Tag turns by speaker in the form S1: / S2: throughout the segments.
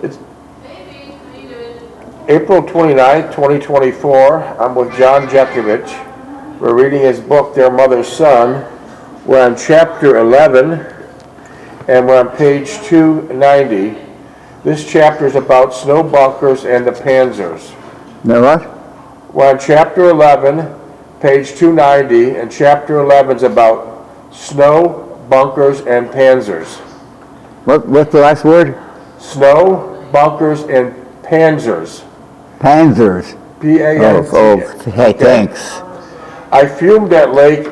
S1: It's April 29th, 2024. I'm with John Jekovich. We're reading his book, Their Mother's Son. We're on chapter 11, and we're on page 290. This chapter is about snow bunkers and the panzers.
S2: Now what?
S1: We're on chapter 11, page 290, and chapter 11 is about snow bunkers and panzers.
S2: What's the last word?
S1: Snow bunkers and panzers.
S2: Panzers.
S1: P-A-N-Z.
S2: Hey, thanks.
S1: I fumed at Lake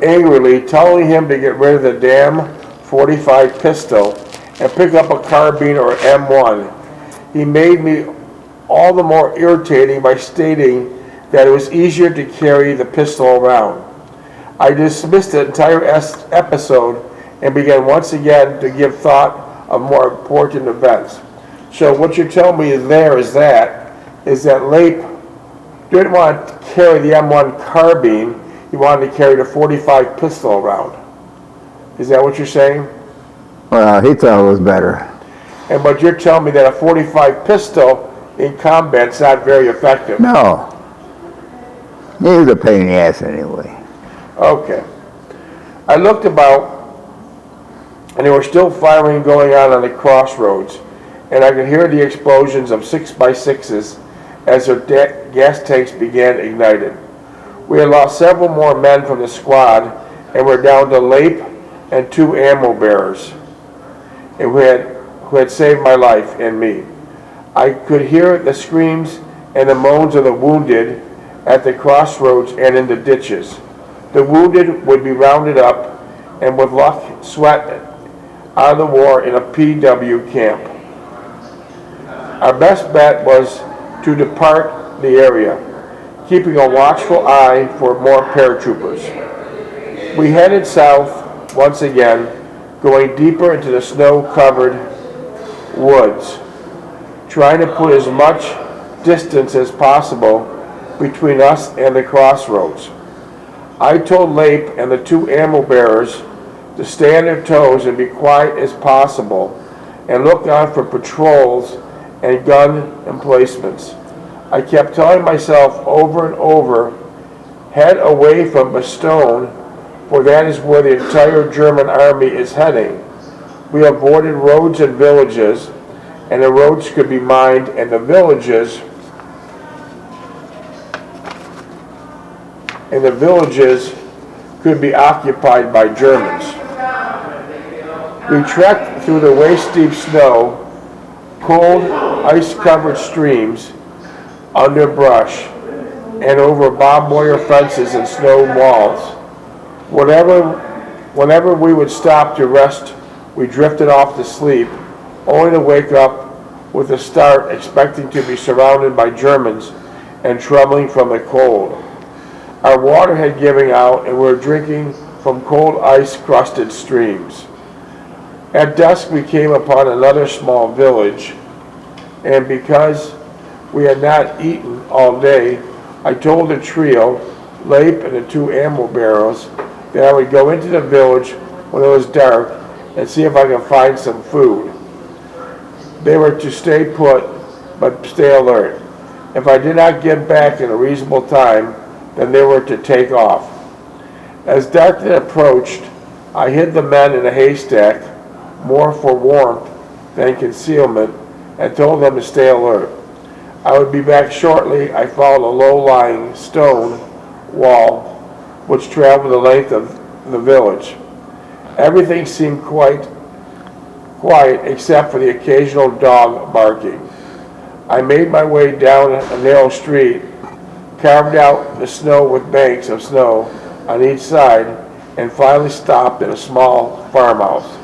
S1: angrily, telling him to get rid of the damn .45 pistol and pick up a carbine or M1. He made me all the more irritating by stating that it was easier to carry the pistol around. I dismissed the entire episode and began once again to give thought of more important events. So what you're telling me there is that Leip didn't want to carry the M1 carbine, he wanted to carry the .45 pistol around. Is that what you're saying?
S2: Well, he thought it was better.
S1: But you're telling me that a .45 pistol in combat's not very effective.
S2: No. He was a pain in the ass anyway.
S1: Okay. I looked about, and there was still firing going on the crossroads, and I could hear the explosions of 6x6s as their gas tanks began ignited. We had lost several more men from the squad, and we're down to Leip and 2 ammo bearers, and who had saved my life and me. I could hear the screams and the moans of the wounded at the crossroads and in the ditches. The wounded would be rounded up and with luck sweat out of the war in a PW camp. Our best bet was to depart the area, keeping a watchful eye for more paratroopers. We headed south once again, going deeper into the snow-covered woods, trying to put as much distance as possible between us and the crossroads. I told Leip and the 2 ammo bearers to stay on their toes and be quiet as possible and look out for patrols and gun emplacements. I kept telling myself over and over, head away from Bastogne, for that is where the entire German army is heading. We avoided roads and villages, and the roads could be mined, and the villages could be occupied by Germans. We trekked through the waist-deep snow, cold, ice-covered streams, under brush, and over barbed wire fences and snow walls. Whenever we would stop to rest, we drifted off to sleep, only to wake up with a start, expecting to be surrounded by Germans and trembling from the cold. Our water had given out, and we were drinking from cold ice-crusted streams. At dusk, we came upon another small village, and because we had not eaten all day, I told the trio, Leip and the 2 ammo bearers, that I would go into the village when it was dark and see if I could find some food. They were to stay put, but stay alert. If I did not get back in a reasonable time, then they were to take off. As darkness approached, I hid the men in a haystack, more for warmth than concealment, and told them to stay alert. I would be back shortly. I followed a low-lying stone wall which traveled the length of the village. Everything seemed quite quiet except for the occasional dog barking. I made my way down a narrow street, carved out the snow with banks of snow on each side, and finally stopped at a small farmhouse.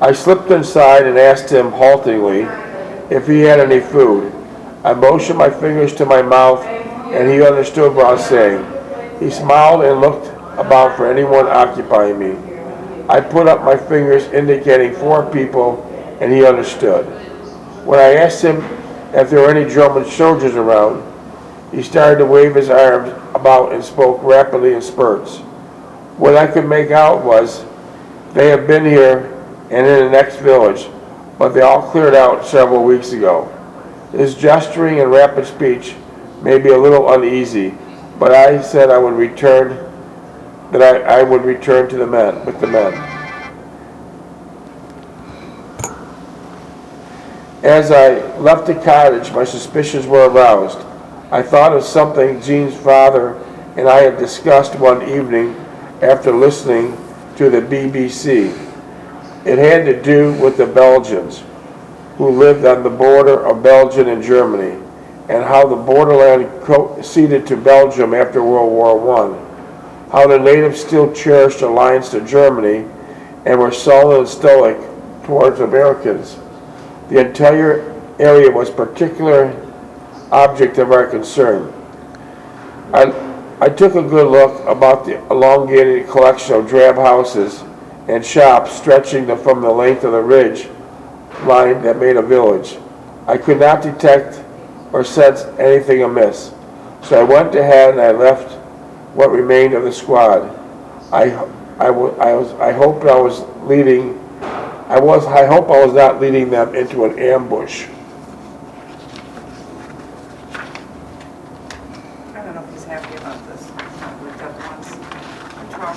S1: I slipped inside and asked him haltingly if he had any food. I motioned my fingers to my mouth, and he understood what I was saying. He smiled and looked about for anyone occupying me. I put up my fingers indicating 4 people, and he understood. When I asked him if there were any German soldiers around, he started to wave his arms about and spoke rapidly in spurts. What I could make out was, they have been here and in the next village, but they all cleared out several weeks ago. His gesturing and rapid speech made me a little uneasy, but I said I would return, that I would return to the men, with the men. As I left the cottage, my suspicions were aroused. I thought of something Jean's father and I had discussed one evening after listening to the BBC. It had to do with the Belgians who lived on the border of Belgium and Germany, and how the borderland ceded to Belgium after World War I, how the natives still cherished alliance to Germany and were sullen and stoic towards Americans. The entire area was a particular object of our concern. I took a good look about the elongated collection of drab houses and shops stretching from the length of the ridge line that made a village. I could not detect or sense anything amiss, so I went ahead and I left what remained of the squad. I hope I was not leading them into an ambush.
S3: I don't know if he's happy about this. We've got once. Control.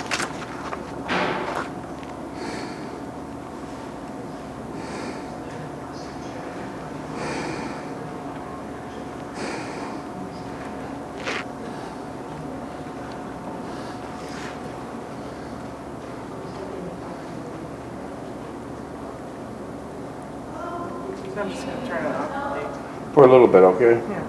S3: So I'm just going to turn it off.
S1: For a little bit, okay?
S3: Yeah.